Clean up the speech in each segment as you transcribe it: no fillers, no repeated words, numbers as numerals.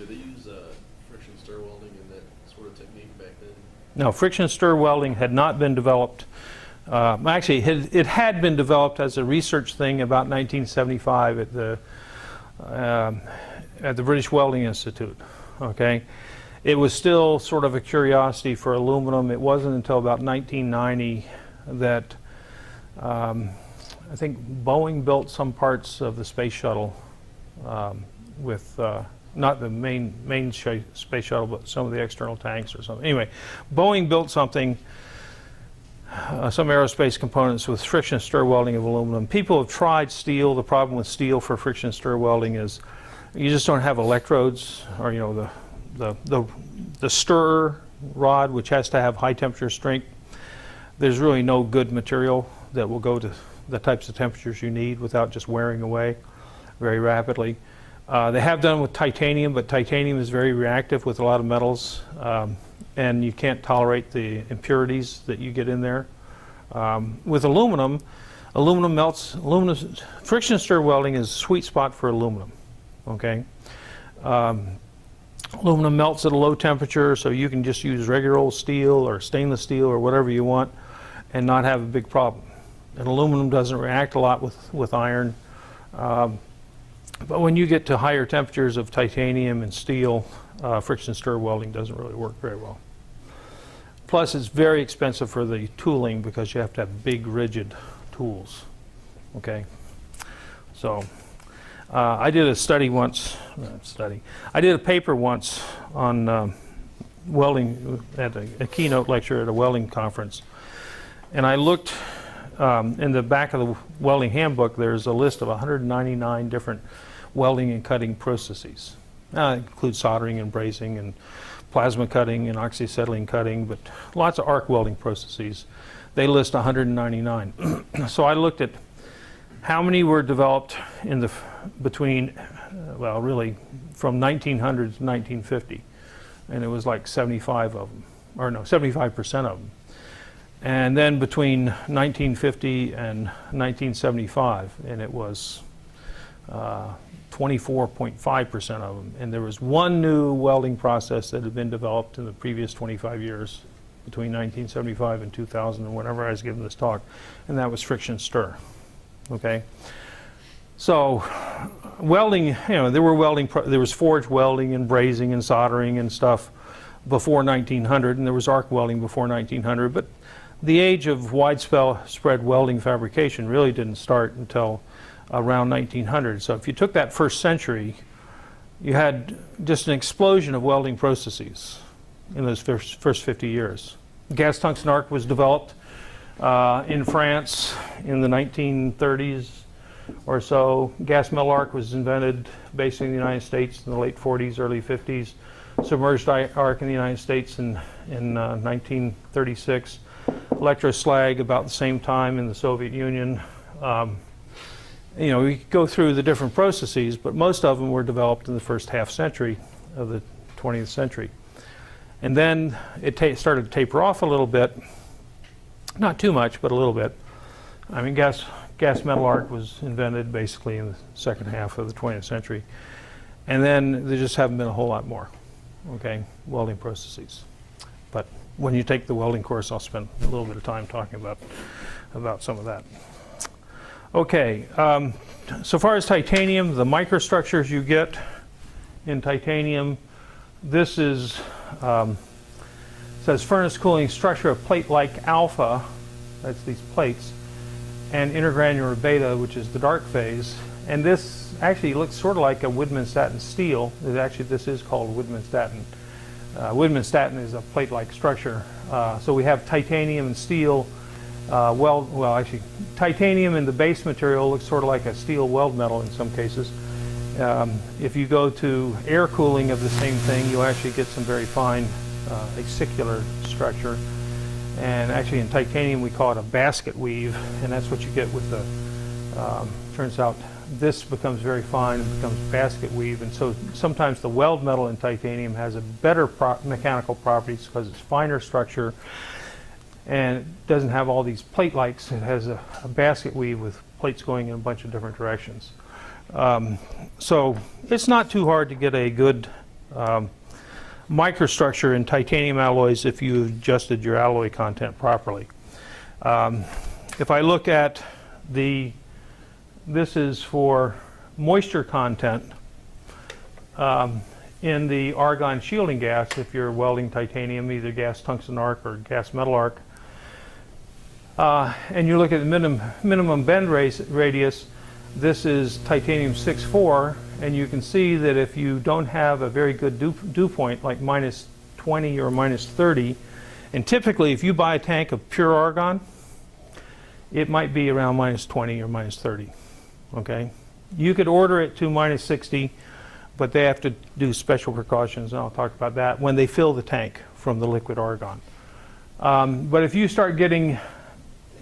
Did they use friction stir welding in that sort of technique back then? No, friction stir welding had not been developed. Actually, it had been developed as a research thing about 1975 at the British Welding Institute. Okay, it was still sort of a curiosity for aluminum. It wasn't until about 1990 that I think Boeing built some parts of the space shuttle with not the main space shuttle, but some of the external tanks or something. Anyway, Boeing built something, some aerospace components with friction stir welding of aluminum. People have tried steel. The problem with steel for friction stir welding is you just don't have electrodes, or the stir rod, which has to have high temperature strength. There's really no good material that will go to the types of temperatures you need without just wearing away very rapidly. They have done with titanium, but titanium is very reactive with a lot of metals, and you can't tolerate the impurities that you get in there. With aluminum melts. Friction stir welding is a sweet spot for aluminum. Okay, aluminum melts at a low temperature, so you can just use regular old steel or stainless steel or whatever you want, and not have a big problem. And aluminum doesn't react a lot with iron. But when you get to higher temperatures of titanium and steel, friction stir welding doesn't really work very well. Plus, it's very expensive for the tooling because you have to have big, rigid tools. Okay, so I did a study once. I did a paper once on welding at a keynote lecture at a welding conference, and I looked in the back of the welding handbook. There's a list of 199 different welding and cutting processes. It includes soldering and brazing and plasma cutting and oxyacetylene cutting, but lots of arc welding processes. They list 199. So I looked at how many were developed in the between, well, really from 1900 to 1950, and it was like 75 of them, or no, 75% of them. And then between 1950 and 1975, and it was 24.5% of them. And there was one new welding process that had been developed in the previous 25 years between 1975 and 2000, and whenever I was giving this talk, and that was friction stir. Okay, so welding, there was forge welding and brazing and soldering and stuff before 1900, and there was arc welding before 1900, but the age of widespread welding fabrication really didn't start until around 1900. So if you took that first century, you had just an explosion of welding processes in those first 50 years. Gas tungsten arc was developed in France in the 1930s or so. Gas metal arc was invented basically in the United States in the late 40s, early 50s. Submerged arc in the United States in 1936. Electroslag about the same time in the Soviet Union. We could go through the different processes, but most of them were developed in the first half century of the 20th century. And then it started to taper off a little bit. Not too much, but a little bit. I mean, gas metal arc was invented basically in the second half of the 20th century. And then there just haven't been a whole lot more, okay, welding processes. But when you take the welding course, I'll spend a little bit of time talking about some of that. Okay, so far as titanium, the microstructures you get in titanium, this is, says furnace cooling structure of plate-like alpha, that's these plates, and intergranular beta, which is the dark phase. And this actually looks sort of like a Widmanstatten steel. Actually, this is called Widmanstatten. Widmanstatten is a plate-like structure. So we have titanium and steel. Actually, titanium in the base material looks sort of like a steel weld metal in some cases. If you go to air cooling of the same thing, you'll actually get some very fine acicular structure. And actually in titanium we call it a basket weave, and that's what you get with the, turns out this becomes very fine and becomes basket weave, and so sometimes the weld metal in titanium has a better mechanical properties because it's finer structure and it doesn't have all these plate likes. It has a basket weave with plates going in a bunch of different directions. So it's not too hard to get a good microstructure in titanium alloys if you adjusted your alloy content properly. If I look at this is for moisture content in the argon shielding gas if you're welding titanium, either gas tungsten arc or gas metal arc. And you look at the minimum bend radius, this is titanium 6.4, and you can see that if you don't have a very good dew point, like minus 20 or minus 30, and typically if you buy a tank of pure argon, it might be around minus 20 or minus 30. Okay, you could order it to minus 60, but they have to do special precautions, and I'll talk about that when they fill the tank from the liquid argon. But if you start getting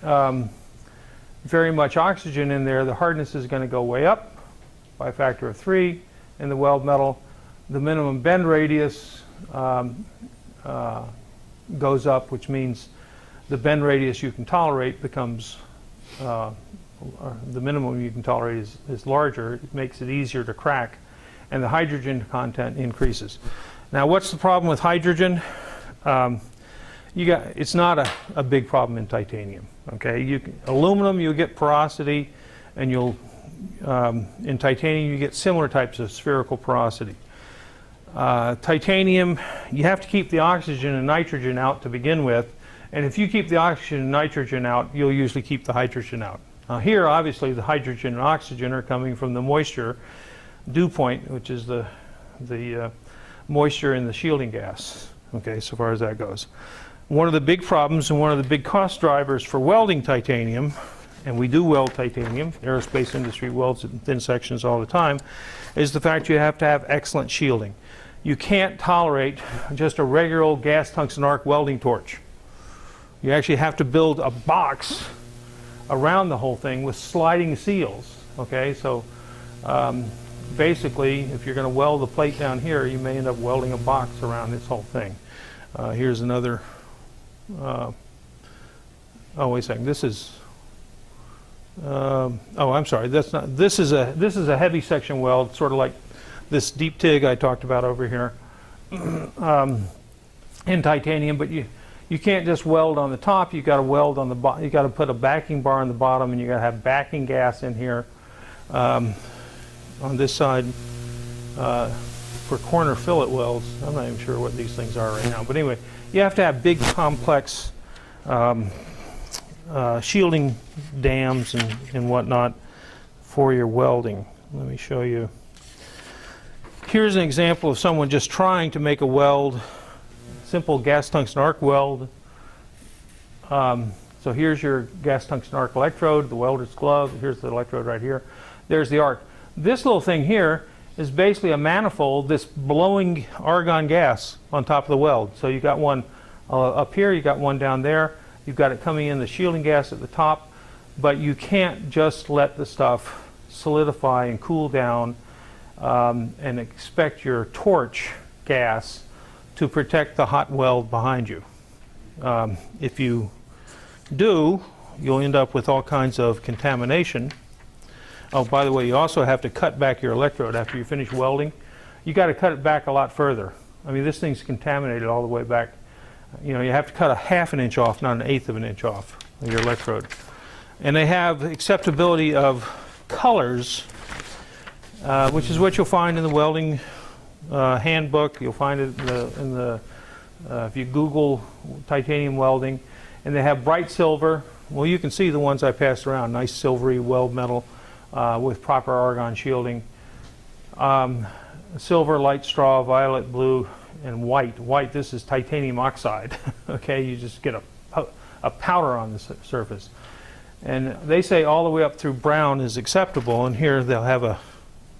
very much oxygen in there, the hardness is going to go way up by a factor of 3 in the weld metal. The minimum bend radius goes up, which means the bend radius you can tolerate becomes the minimum you can tolerate is larger. It makes it easier to crack, and the hydrogen content increases. Now, what's the problem with hydrogen? It's not a big problem in titanium. Okay, aluminum you'll get porosity, and in titanium you get similar types of spherical porosity. Titanium, you have to keep the oxygen and nitrogen out to begin with, and if you keep the oxygen and nitrogen out, you'll usually keep the hydrogen out. Now here, obviously, the hydrogen and oxygen are coming from the moisture dew point, which is the moisture in the shielding gas. Okay, so far as that goes. One of the big problems and one of the big cost drivers for welding titanium, and we do weld titanium, aerospace industry welds it in thin sections all the time, is the fact you have to have excellent shielding. You can't tolerate just a regular old gas tungsten arc welding torch. You actually have to build a box around the whole thing with sliding seals. Okay, so basically, if you're going to weld the plate down here, you may end up welding a box around this whole thing. Here's another. Oh, wait a second. This is. Oh, I'm sorry. That's not. This is a heavy section weld, sort of like this deep TIG I talked about over here in titanium. But you can't just weld on the top. You got to weld on the bottom. You got to put a backing bar on the bottom, and you got to have backing gas in here on this side for corner fillet welds. I'm not even sure what these things are right now, but anyway, you have to have big, complex shielding dams and whatnot for your welding. Let me show you. Here's an example of someone just trying to make a weld. Simple gas tungsten arc weld. So here's your gas tungsten arc electrode, the welder's glove. Here's the electrode right here. There's the arc. This little thing here is basically a manifold that's blowing argon gas on top of the weld. So you got one up here, you got one down there. You've got it coming in the shielding gas at the top, but you can't just let the stuff solidify and cool down and expect your torch gas to protect the hot weld behind you. If you do, you'll end up with all kinds of contamination. Oh, by the way, you also have to cut back your electrode after you finish welding. You got to cut it back a lot further. I mean, this thing's contaminated all the way back. You know, you have to cut a ½ an inch off, not an 1/8 of an inch off of your electrode. And they have acceptability of colors, which is what you'll find in the welding handbook. You'll find it in the if you Google titanium welding, and they have bright silver. Well, you can see the ones I passed around, nice silvery weld metal with proper argon shielding. Silver, light straw, violet, blue, and white. White, this is titanium oxide. Okay, you just get a powder on the surface. And they say all the way up through brown is acceptable, and here they'll have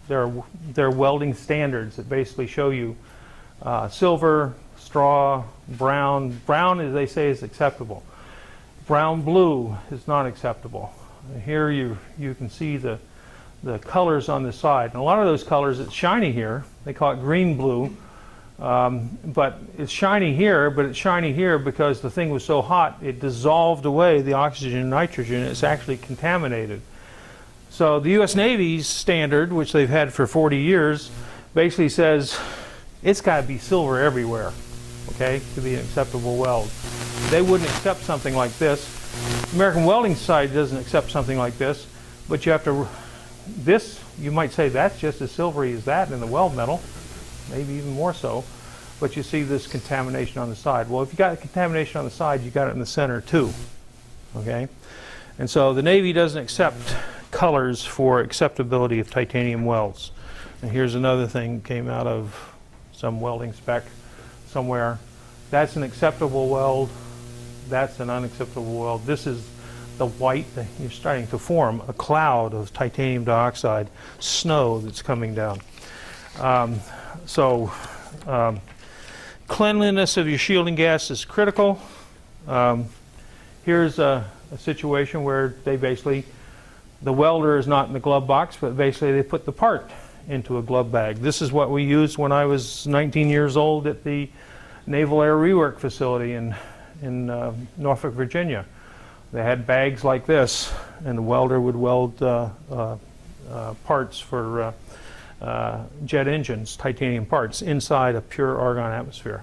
their welding standards that basically show you silver, straw, brown. Brown, as they say, is acceptable. Brown blue is not acceptable. Here you can see the colors on the side. And a lot of those colors, it's shiny here. They call it green blue. But it's shiny here, but it's shiny here because the thing was so hot, it dissolved away the oxygen and nitrogen. It's actually contaminated. So the U.S. Navy's standard, which they've had for 40 years, basically says it's got to be silver everywhere, okay, to be an acceptable weld. They wouldn't accept something like this. American Welding Society doesn't accept something like this, but you have to, this, you might say that's just as silvery as that in the weld metal, maybe even more so, but you see this contamination on the side. Well, if you got contamination on the side, you got it in the center too, okay? And so the Navy doesn't accept colors for acceptability of titanium welds. And here's another thing came out of some welding spec somewhere. That's an acceptable weld. That's an unacceptable weld. This is the white. You're starting to form a cloud of titanium dioxide snow that's coming down. Cleanliness of your shielding gas is critical. Here's a situation where they basically, the welder is not in the glove box, but basically they put the part into a glove bag. This is what we used when I was 19 years old at the Naval Air Rework Facility in Norfolk, Virginia. They had bags like this, and the welder would weld parts for jet engines, titanium parts, inside a pure argon atmosphere.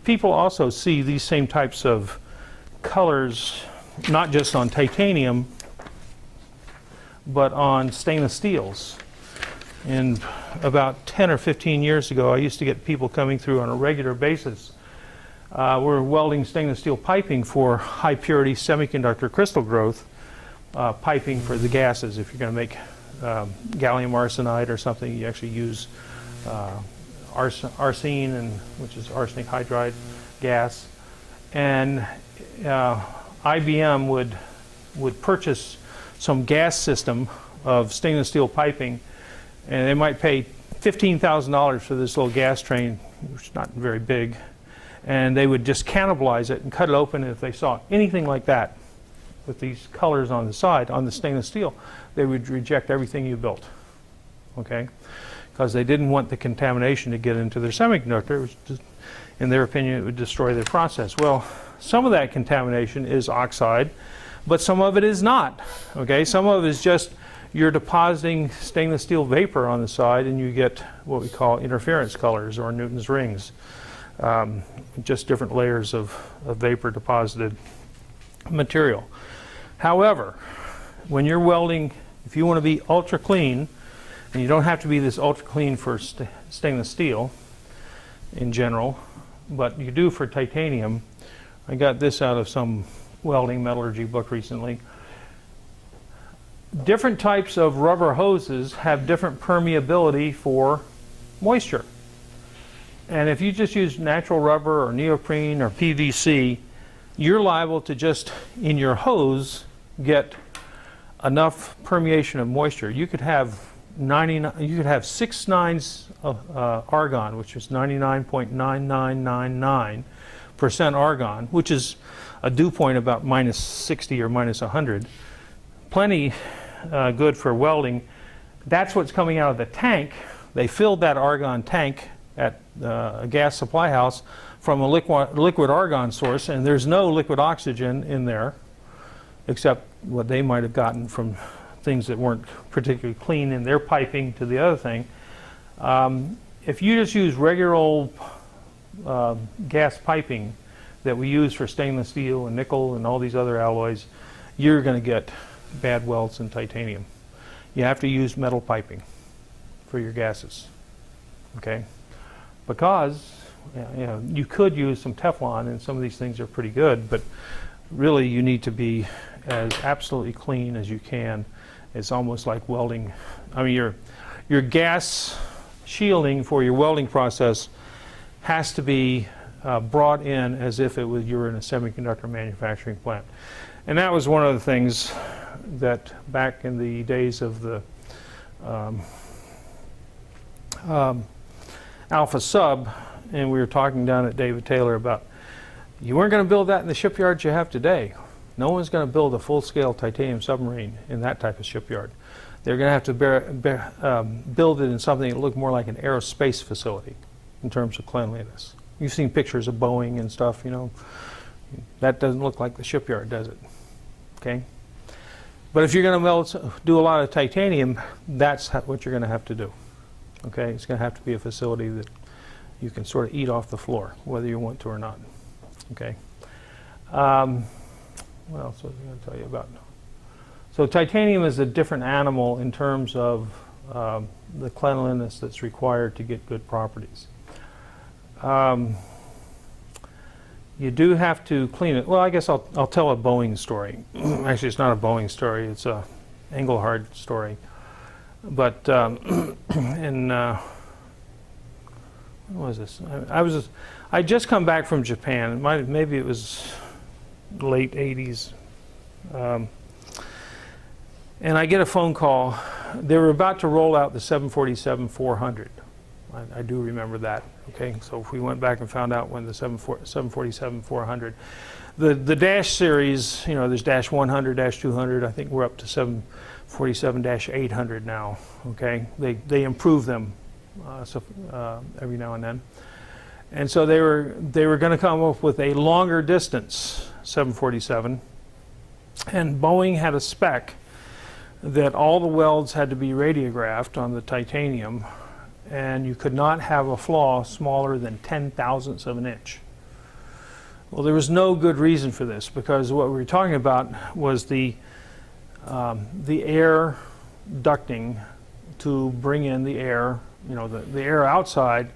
People also see these same types of colors, not just on titanium, but on stainless steels. And about 10 or 15 years ago, I used to get people coming through on a regular basis. We're welding stainless steel piping for high purity semiconductor crystal growth, piping for the gases. If you're going to make gallium arsenide or something, you actually use arsine, which is arsenic hydride gas. And IBM would purchase some gas system of stainless steel piping, and they might pay $15,000 for this little gas train, which is not very big, and they would just cannibalize it and cut it open. And if they saw anything like that with these colors on the side, on the stainless steel, they would reject everything you built, okay? Because they didn't want the contamination to get into their semiconductor. It was just, in their opinion, it would destroy their process. Well, some of that contamination is oxide, but some of it is not, okay? Some of it is just you're depositing stainless steel vapor on the side, and you get what we call interference colors, or Newton's rings. Just different layers of vapor deposited material. However, when you're welding, if you want to be ultra clean, and you don't have to be this ultra clean for stainless steel in general, but you do for titanium. I got this out of some welding metallurgy book recently. Different types of rubber hoses have different permeability for moisture. And if you just use natural rubber or neoprene or PVC, you're liable to just, in your hose, get enough permeation of moisture. You could have 6 nines of argon, which is 99.9999% argon, which is a dew point about minus 60 or minus 100. Plenty good for welding. That's what's coming out of the tank. They filled that argon tank at a gas supply house from a liquid argon source, and there's no liquid oxygen in there except what they might have gotten from things that weren't particularly clean in their piping to the other thing. If you just use regular old gas piping that we use for stainless steel and nickel and all these other alloys, you're going to get bad welds in titanium. You have to use metal piping for your gases, okay? Because you could use some Teflon, and some of these things are pretty good, but really you need to be as absolutely clean as you can. It's almost like welding. I mean, your gas shielding for your welding process has to be brought in as if you were in a semiconductor manufacturing plant. And that was one of the things that back in the days of the Alpha Sub, and we were talking down at David Taylor about, you weren't going to build that in the shipyards you have today. No one's going to build a full-scale titanium submarine in that type of shipyard. They're going to have to build it in something that looked more like an aerospace facility in terms of cleanliness. You've seen pictures of Boeing and stuff, you know. That doesn't look like the shipyard, does it? Okay? But if you're going to do a lot of titanium, that's what you're going to have to do. Okay, it's going to have to be a facility that you can sort of eat off the floor, whether you want to or not. Okay. What else was I going to tell you about? So titanium is a different animal in terms of the cleanliness that's required to get good properties. You do have to clean it. Well, I guess I'll tell a Boeing story. Actually, it's not a Boeing story. It's a Engelhard story. But when was this? I just come back from Japan. Maybe it was late 80s. And I get a phone call. They were about to roll out the 747-400. I do remember that. Okay, so if we went back and found out when the 747-400, the Dash series, you know, there's Dash 100, Dash 200. I think we're up to 747-800 now. Okay, they improve them every now and then, and so they were going to come up with a longer distance 747, and Boeing had a spec that all the welds had to be radiographed on the titanium, and you could not have a flaw smaller than 10,000ths of an inch. Well, there was no good reason for this, because what we were talking about was the air ducting to bring in the air. You know, the air outside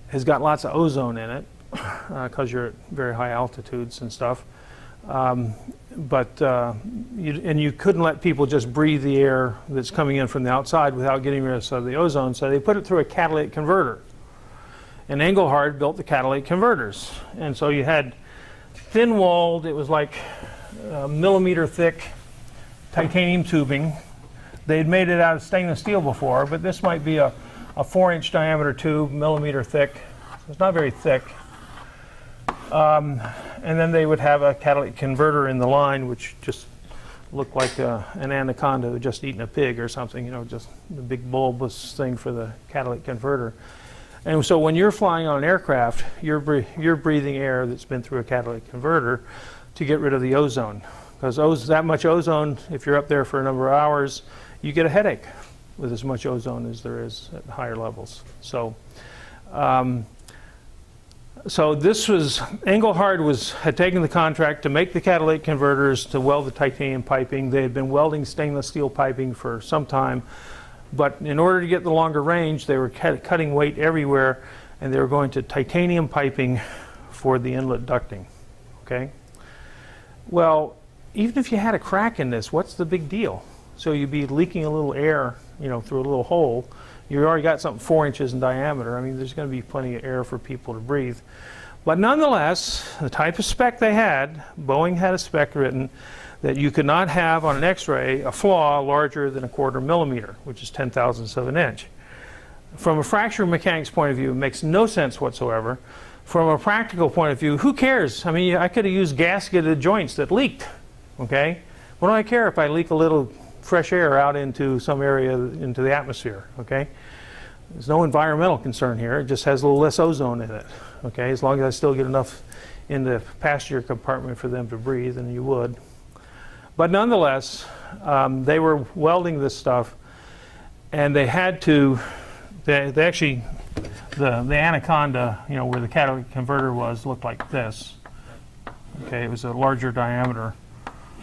has got lots of ozone in it because you're at very high altitudes and stuff. You couldn't let people just breathe the air that's coming in from the outside without getting rid of the ozone, so they put it through a catalytic converter. And Engelhard built the catalytic converters. And so you had thin-walled, it was like millimeter thick titanium tubing. They'd made it out of stainless steel before, but this might be a 4-inch diameter tube, millimeter thick. So it's not very thick. And then they would have a catalytic converter in the line, which just looked like an anaconda who had just eaten a pig or something, you know, just the big bulbous thing for the catalytic converter. And so when you're flying on an aircraft, you're breathing air that's been through a catalytic converter to get rid of the ozone. Because that much ozone, if you're up there for a number of hours, you get a headache with as much ozone as there is at higher levels. So this was, Engelhard had taken the contract to make the catalytic converters to weld the titanium piping. They had been welding stainless steel piping for some time, but in order to get the longer range, they were cutting weight everywhere, and they were going to titanium piping for the inlet ducting. Okay? Well, even if you had a crack in this, what's the big deal? So you'd be leaking a little air, you know, through a little hole. You already got something 4 inches in diameter. I mean, there's going to be plenty of air for people to breathe. But nonetheless, the type of spec they had, Boeing had a spec written that you could not have on an X-ray a flaw larger than 1/4 millimeter, which is 10,000ths of an inch. From a fracture mechanics point of view, it makes no sense whatsoever. From a practical point of view, who cares? I mean, I could have used gasketed joints that leaked, okay? What do I care if I leak a little fresh air out into some area, into the atmosphere, okay? There's no environmental concern here. It just has a little less ozone in it, okay? As long as I still get enough in the passenger compartment for them to breathe, and you would. But nonetheless, they were welding this stuff, and they had to, they actually, the anaconda, you know, where the catalytic converter was, looked like this. Okay, it was a larger diameter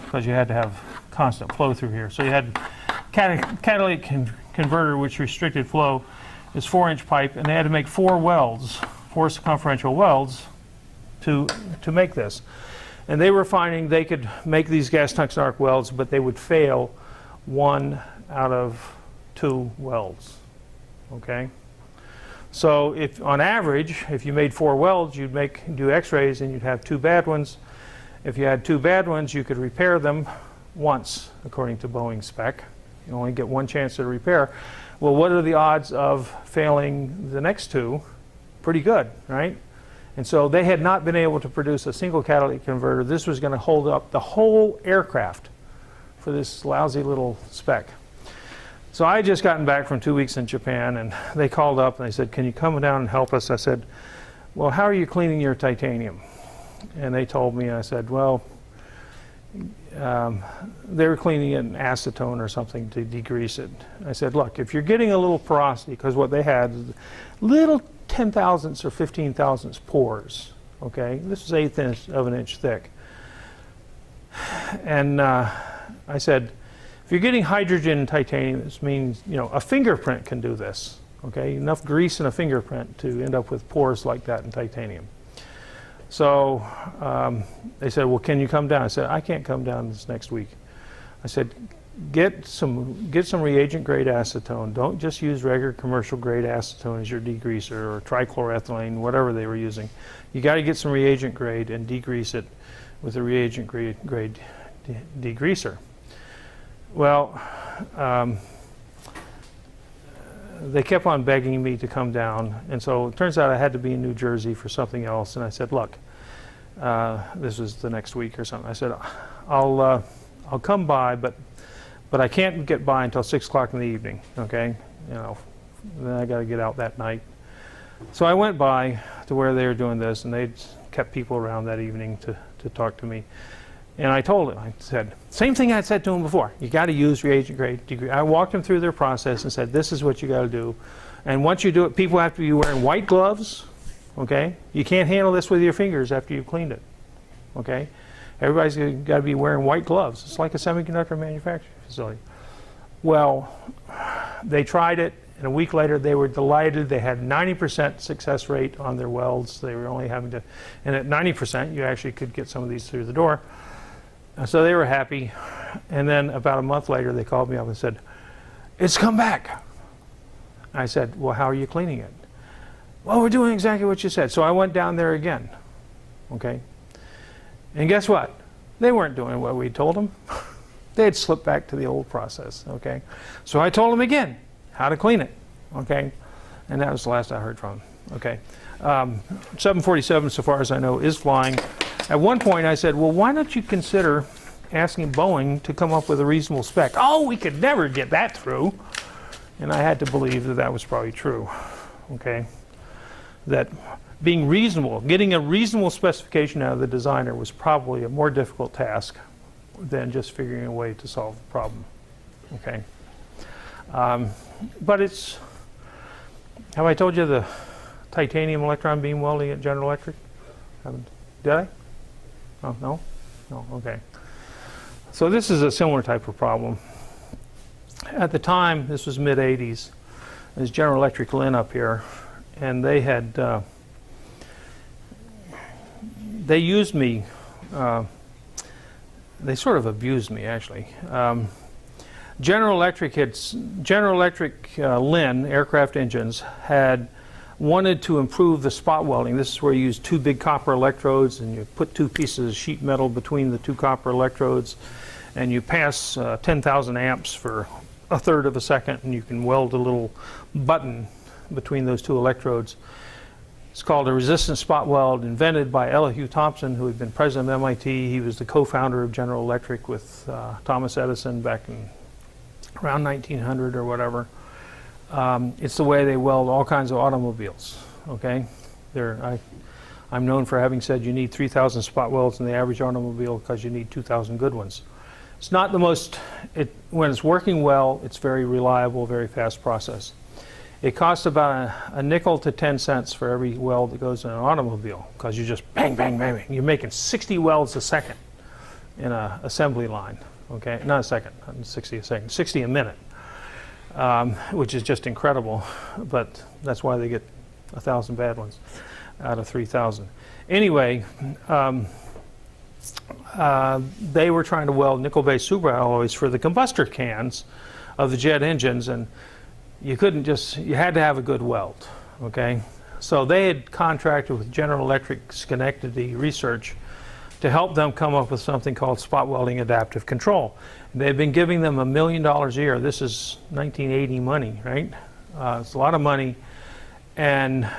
because you had to have constant flow through here. So you had catalytic converter, which restricted flow, is 4-inch pipe, and they had to make 4 welds, 4 circumferential welds to make this. And they were finding they could make these gas tungsten arc welds, but they would fail 1 out of 2 welds. Okay? So if on average, if you made 4 welds, you'd do x-rays and you'd have 2 bad ones. If you had 2 bad ones, you could repair them once, according to Boeing spec. You only get 1 chance to repair. Well, what are the odds of failing the next 2? Pretty good, right? And so they had not been able to produce a single catalytic converter. This was going to hold up the whole aircraft for this lousy little spec. So I had just gotten back from 2 weeks in Japan, and they called up and they said, "Can you come down and help us?" I said, "Well, how are you cleaning your titanium?" And they told me, I said, "Well, they were cleaning it in acetone or something to degrease it. I said, look, if you're getting a little porosity, because what they had is little 10 thousandths or 15 thousandths pores, okay? This was 1/8 of an inch thick. And I said, if you're getting hydrogen in titanium, this means, you know, a fingerprint can do this, okay? Enough grease in a fingerprint to end up with pores like that in titanium. So they said, well, can you come down? I said, I can't come down this next week. I said, get some reagent grade acetone. Don't just use regular commercial grade acetone as your degreaser, or trichloroethylene, whatever they were using. You got to get some reagent grade and degrease it with a reagent grade degreaser. Well, they kept on begging me to come down, and so it turns out I had to be in New Jersey for something else, and I said, look, this was the next week or something. I said, I'll come by, but I can't get by until 6 o'clock in the evening, okay? You know, then I got to get out that night. So I went by to where they were doing this, and they kept people around that evening to talk to me. And I told him, I said, same thing I said to him before, you got to use reagent grade degree. I walked them through their process and said, this is what you got to do. And once you do it, people have to be wearing white gloves, okay? You can't handle this with your fingers after you've cleaned it, okay? Everybody's got to be wearing white gloves. It's like a semiconductor manufacturing facility. Well, they tried it, and a week later they were delighted. They had 90% success rate on their welds. They were only having to, and at 90% you actually could get some of these through the door. So they were happy, and then about a month later they called me up and said, it's come back. I said, well, how are you cleaning it? Well, we're doing exactly what you said. So I went down there again, okay? And guess what? They weren't doing what we told them. They had slipped back to the old process, okay? So I told them again how to clean it, okay? And that was the last I heard from them, okay? 747, so far as I know, is flying. At one point I said, well, why don't you consider asking Boeing to come up with a reasonable spec? Oh, we could never get that through. And I had to believe that that was probably true, okay? That being reasonable, getting a reasonable specification out of the designer was probably a more difficult task than just figuring a way to solve the problem, okay? But it's, have I told you the titanium electron beam welding at General Electric? Did I? Oh, no? No, okay. So this is a similar type of problem. At the time, this was mid-80s, there's General Electric Lynn up here, and they had, they used me, they sort of abused me, actually. General Electric Lynn, aircraft engines, had wanted to improve the spot welding. This is where you use 2 big copper electrodes, and you put 2 pieces of sheet metal between the 2 copper electrodes, and you pass 10,000 amps for 1/3 of a second, and you can weld a little button between those 2 electrodes. It's called a resistance spot weld, invented by Elihu Thompson, who had been president of MIT. He was the co-founder of General Electric with Thomas Edison back in around 1900 or whatever. It's the way they weld all kinds of automobiles, okay? I'm known for having said you need 3,000 spot welds in the average automobile because you need 2,000 good ones. It's not the most, when it's working well, it's very reliable, very fast process. It costs about a nickel to 10 cents for every weld that goes in an automobile, because you just bang, bang, bang, bang. You're making 60 welds a second in an assembly line, okay? Not a second, 60 a second, 60 a minute. Which is just incredible, but that's why they get 1,000 bad ones out of 3,000. Anyway, they were trying to weld nickel-based superalloys for the combustor cans of the jet engines, and you couldn't just, you had to have a good weld, okay? So they had contracted with General Electric Schenectady Research to help them come up with something called spot welding adaptive control. They've been giving them $1 million a year. This is 1980 money, right? It's a lot of money. And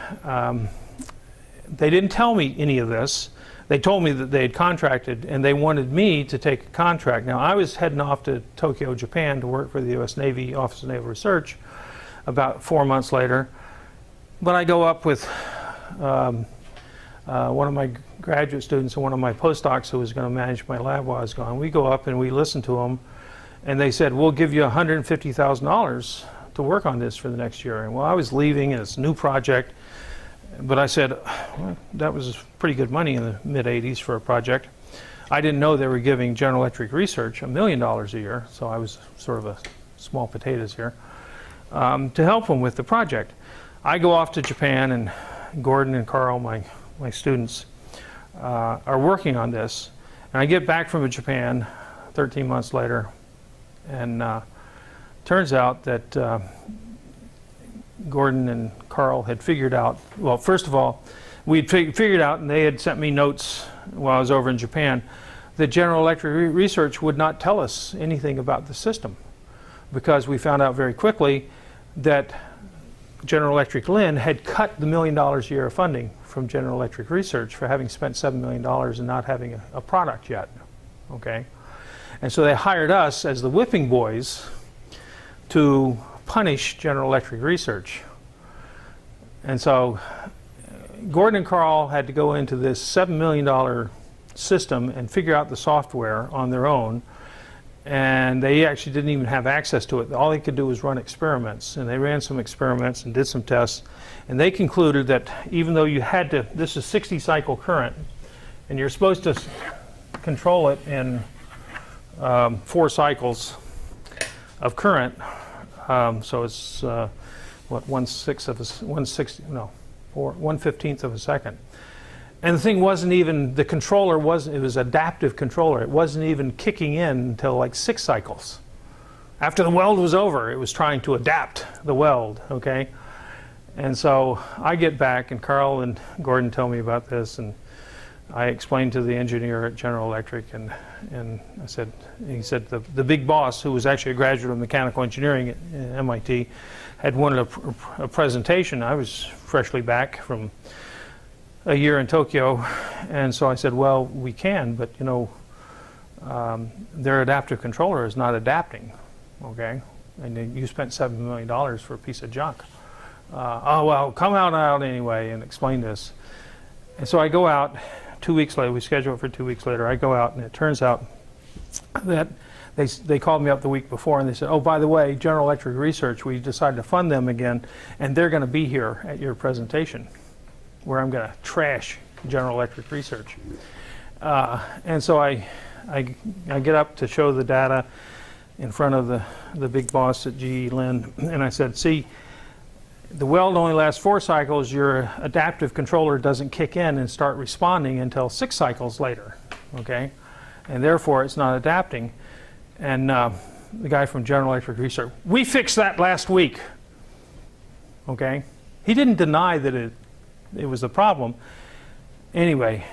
they didn't tell me any of this. They told me that they had contracted, and they wanted me to take a contract. Now, I was heading off to Tokyo, Japan to work for the U.S. Navy Office of Naval Research about 4 months later. But I go up with one of my graduate students and one of my postdocs who was going to manage my lab while I was gone, we go up and we listen to them, and they said, we'll give you $150,000 to work on this for the next year. And well, I was leaving, and it's a new project, but I said, well, that was pretty good money in the mid-'80s for a project. I didn't know they were giving General Electric Research $1 million a year, so I was sort of a small potatoes here, to help them with the project. I go off to Japan, and Gordon and Carl, my students, are working on this. And I get back from Japan 13 months later, and turns out that Gordon and Carl had figured out, well, first of all, we'd figured out, and they had sent me notes while I was over in Japan, that General Electric Research would not tell us anything about the system, because we found out very quickly that General Electric Lynn had cut the $1 million a year of funding from General Electric Research for having spent $7 million and not having a product yet, okay? And so they hired us as the whipping boys to punish General Electric Research. And so Gordon and Carl had to go into this $7 million system and figure out the software on their own, and they actually didn't even have access to it. All they could do was run experiments, and they ran some experiments and did some tests, and they concluded that even though you had to, this is 60 cycle current, and you're supposed to control it in 4 cycles of current, so it's what, 1/15th of a second. And the thing wasn't even, the controller wasn't, it was adaptive controller. It wasn't even kicking in until like 6 cycles. After the weld was over, it was trying to adapt the weld, okay? And so I get back, and Carl and Gordon tell me about this, and I explained to the engineer at General Electric, and I said, he said the big boss, who was actually a graduate of mechanical engineering at MIT, had wanted a presentation. I was freshly back from a year in Tokyo, and so I said, well, we can, but you know, their adaptive controller is not adapting, okay? And then you spent $7 million for a piece of junk. Oh, well, come out anyway and explain this. And so I go out 2 weeks later, we schedule it for 2 weeks later, I go out, and it turns out that they called me up the week before, and they said, oh, by the way, General Electric Research, we decided to fund them again, and they're going to be here at your presentation, where I'm going to trash General Electric Research. And so I get up to show the data in front of the big boss at GE Lynn, and I said, see, the weld only lasts 4 cycles, your adaptive controller doesn't kick in and start responding until 6 cycles later, okay? And therefore it's not adapting. And the guy from General Electric Research, we fixed that last week, okay? He didn't deny that it was a problem. Anyway,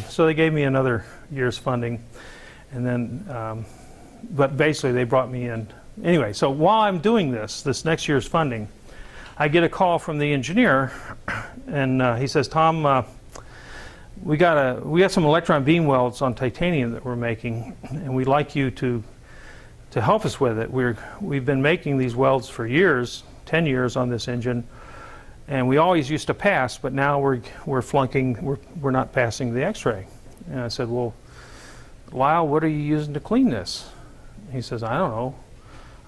so they gave me another year's funding, and then, but basically they brought me in. Anyway, so while I'm doing this next year's funding, I get a call from the engineer, and he says, Tom, we got some electron beam welds on titanium that we're making, and we'd like you to help us with it. We've been making these welds for years, 10 years on this engine, and we always used to pass, but now we're flunking, we're not passing the X-ray. And I said, well, Lyle, what are you using to clean this? He says, I don't know.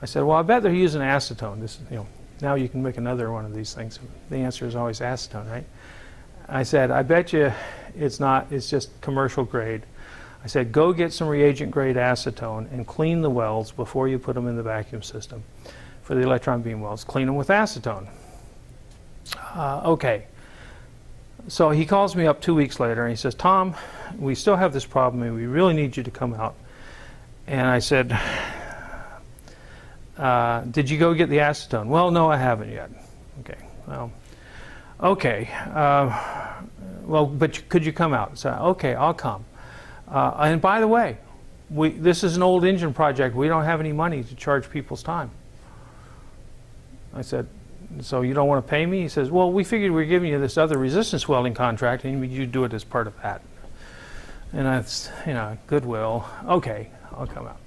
I said, well, I bet they're using acetone. This, you know, now you can make another one of these things. The answer is always acetone, right? I said, I bet you it's not, it's just commercial grade. I said, go get some reagent grade acetone and clean the welds before you put them in the vacuum system for the electron beam welds. Clean them with acetone. Okay. So he calls me up 2 weeks later, and he says, Tom, we still have this problem, and we really need you to come out. And I said, did you go get the acetone? Well, no, I haven't yet. Okay. Well, okay. Well, but could you come out? So, okay, I'll come. And by the way, this is an old engine project. We don't have any money to charge people's time. I said, so you don't want to pay me? He says, well, we figured we were giving you this other resistance welding contract, and you do it as part of that. And that's, you know, goodwill. Okay, I'll come out.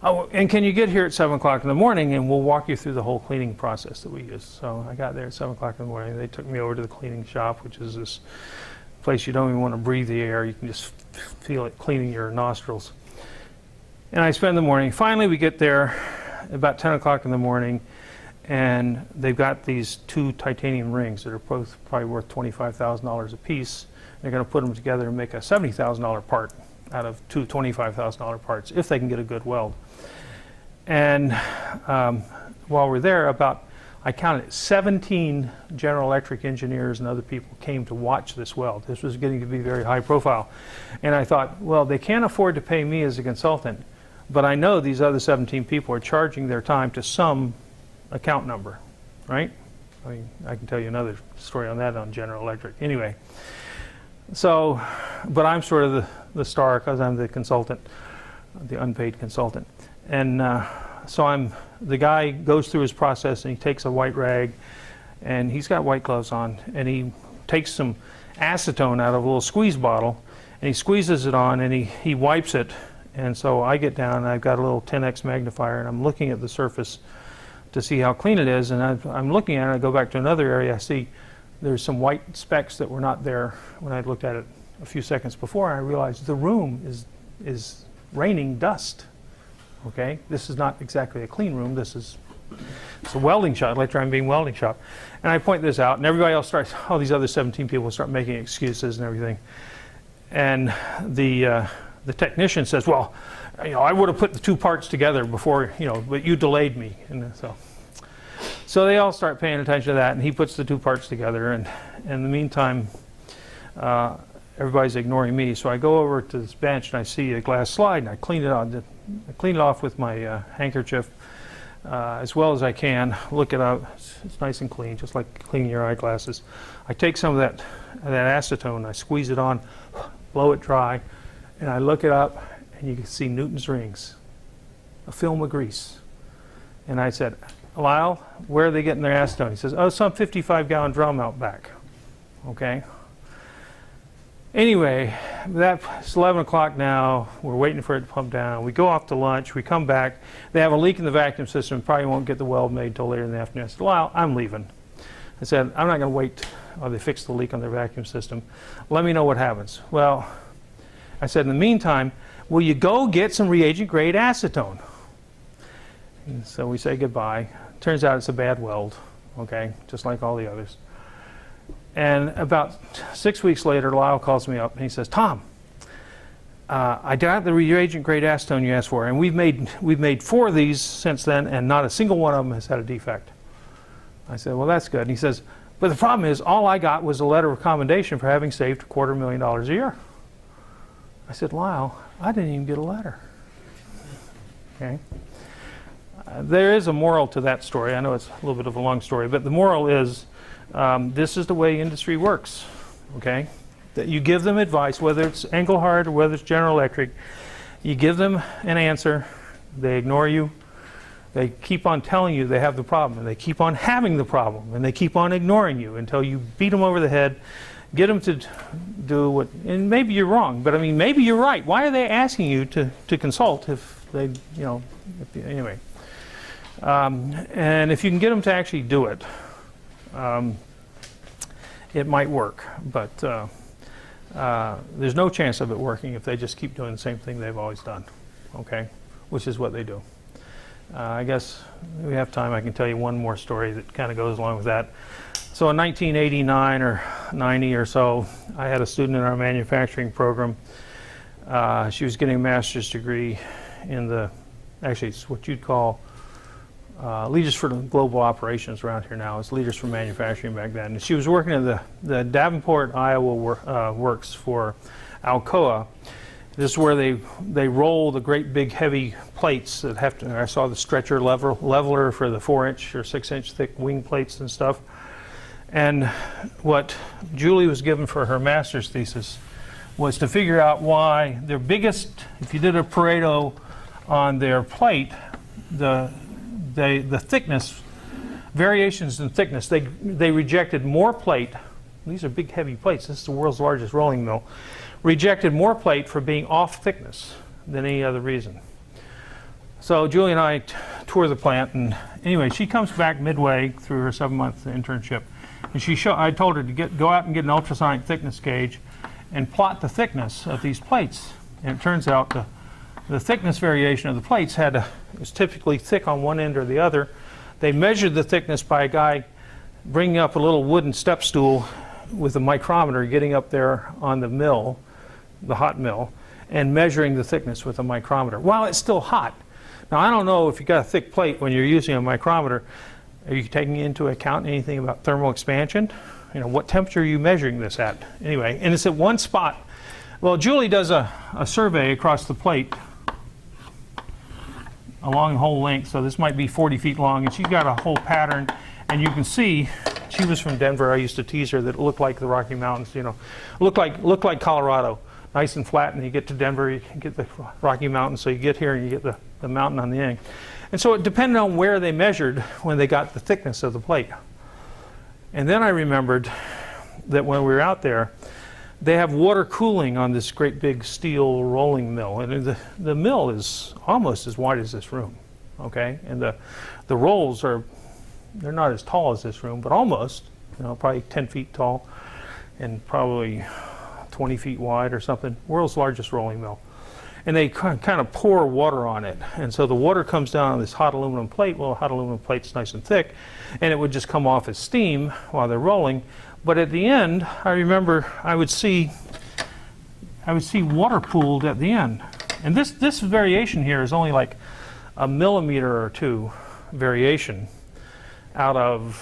Oh, and can you get here at 7 o'clock in the morning, and we'll walk you through the whole cleaning process that we use. So I got there at 7 o'clock in the morning. They took me over to the cleaning shop, which is this place you don't even want to breathe the air. You can just feel it cleaning your nostrils. And I spend the morning. Finally, we get there about 10 o'clock in the morning, and they've got these 2 titanium rings that are both probably worth $25,000 a piece. They're going to put them together and make a $70,000 part out of 2 $25,000 parts, if they can get a good weld. And while we're there, I counted 17 General Electric engineers and other people came to watch this weld. This was getting to be very high profile. And I thought, well, they can't afford to pay me as a consultant, but I know these other 17 people are charging their time to some account number, right? I mean, I can tell you another story on that on General Electric. Anyway, so, but I'm sort of the star because I'm the consultant, the unpaid consultant. And so the guy goes through his process and he takes a white rag, and he's got white gloves on, and he takes some acetone out of a little squeeze bottle and he squeezes it on and he wipes it. And so I get down and I've got a little 10x magnifier and I'm looking at the surface to see how clean it is, and I'm looking at it. I go back to another area, I see there's some white specks that were not there when I looked at it a few seconds before, and I realized the room is raining dust. Okay, this is not exactly a clean room. It's a welding shop, electron beam welding shop. And I point this out, and everybody else starts, all these other 17 people start making excuses and everything. And the technician says, well, I would have put the 2 parts together before, but you delayed me. And so they all start paying attention to that, and he puts the 2 parts together, and in the meantime, everybody's ignoring me. So I go over to this bench and I see a glass slide, and I clean it off with my handkerchief as well as I can. Look it up. It's nice and clean, just like cleaning your eyeglasses. I take some of that acetone, I squeeze it on, blow it dry, and I look it up, and you can see Newton's rings, a film of grease. And I said, Lyle, where are they getting their acetone? He says, oh, some 55-gallon drum out back. Okay. Anyway, it's 11 o'clock now. We're waiting for it to pump down. We go off to lunch. We come back. They have a leak in the vacuum system. Probably won't get the weld made till later in the afternoon. I said, Lyle, I'm leaving. I said, I'm not going to wait while they fix the leak on their vacuum system. Let me know what happens. Well, I said, in the meantime, will you go get some reagent-grade acetone? And so we say goodbye. Turns out it's a bad weld, okay, just like all the others. And about 6 weeks later, Lyle calls me up and he says, Tom, I got the reagent-grade acetone you asked for, and we've made 4 of these since then, and not a single one of them has had a defect. I said, well, that's good. And he says, but the problem is, all I got was a letter of commendation for having saved $250,000 a year. I said, Lyle, I didn't even get a letter. Okay. There is a moral to that story. I know it's a little bit of a long story, but the moral is this is the way industry works. Okay, that you give them advice, whether it's Engelhard or whether it's General Electric, you give them an answer, they ignore you, they keep on telling you they have the problem, and they keep on having the problem, and they keep on ignoring you until you beat them over the head, get them to do what, and maybe you're wrong, but I mean, maybe you're right. Why are they asking you to consult if they, anyway. And if you can get them to actually do it, it might work, but there's no chance of it working if they just keep doing the same thing they've always done, okay, which is what they do. I guess we have time. I can tell you one more story that kind of goes along with that. So in 1989 or 90 or so, I had a student in our manufacturing program. She was getting a master's degree in actually it's what you'd call Leaders for Global Operations around here now. It's Leaders for Manufacturing back then. And she was working in the Davenport, Iowa works for Alcoa. This is where they roll the great big heavy plates that have to, I saw the stretcher leveler for the 4-inch or 6-inch thick wing plates and stuff. And what Julie was given for her master's thesis was to figure out why their biggest, if you did a Pareto on their plate, the thickness, variations in thickness, they rejected more plate. These are big heavy plates. This is the world's largest rolling mill. Rejected more plate for being off thickness than any other reason. So Julie and I tour the plant, and anyway, she comes back midway through her 7-month internship, and I told her to go out and get an ultrasonic thickness gauge and plot the thickness of these plates. And it turns out the thickness variation of the plates was typically thick on one end or the other. They measured the thickness by a guy bringing up a little wooden step stool with a micrometer, getting up there on the mill, the hot mill, and measuring the thickness with a micrometer while it's still hot. Now, I don't know if you got a thick plate when you're using a micrometer, are you taking into account anything about thermal expansion? You know, what temperature are you measuring this at? Anyway, and it's at one spot. Well, Julie does a survey across the plate along the whole length, so this might be 40 feet long, and she's got a whole pattern, and you can see, she was from Denver. I used to tease her that it looked like the Rocky Mountains, you know, looked like Colorado, nice and flat, and you get to Denver, you get the Rocky Mountains, so you get here and you get the mountain on the end. And so it depended on where they measured when they got the thickness of the plate. And then I remembered that when we were out there, they have water cooling on this great big steel rolling mill. And the mill is almost as wide as this room, okay? And the rolls they're not as tall as this room, but almost, you know, probably 10 feet tall and probably 20 feet wide or something. World's largest rolling mill. And they kind of pour water on it. And so the water comes down on this hot aluminum plate. Well, a hot aluminum plate's nice and thick, and it would just come off as steam while they're rolling. But at the end, I remember I would see water pooled at the end. And this variation here is only like a millimeter or two variation out of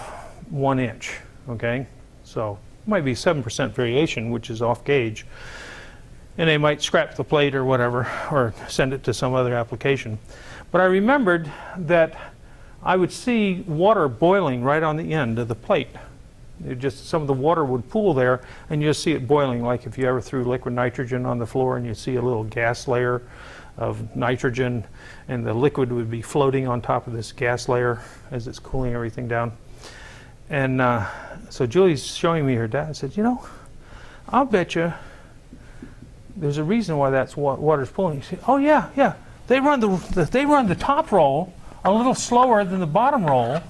1 inch, okay? So it might be 7% variation, which is off gauge. And they might scrap the plate or whatever, or send it to some other application. But I remembered that I would see water boiling right on the end of the plate. Some of the water would pool there, and you just see it boiling, like if you ever threw liquid nitrogen on the floor and you see a little gas layer of nitrogen, and the liquid would be floating on top of this gas layer as it's cooling everything down. And so Julie's showing me her data. I said, you know, I'll bet you there's a reason why that's water's pooling. She said, oh yeah, they run the top roll a little slower than the bottom roll,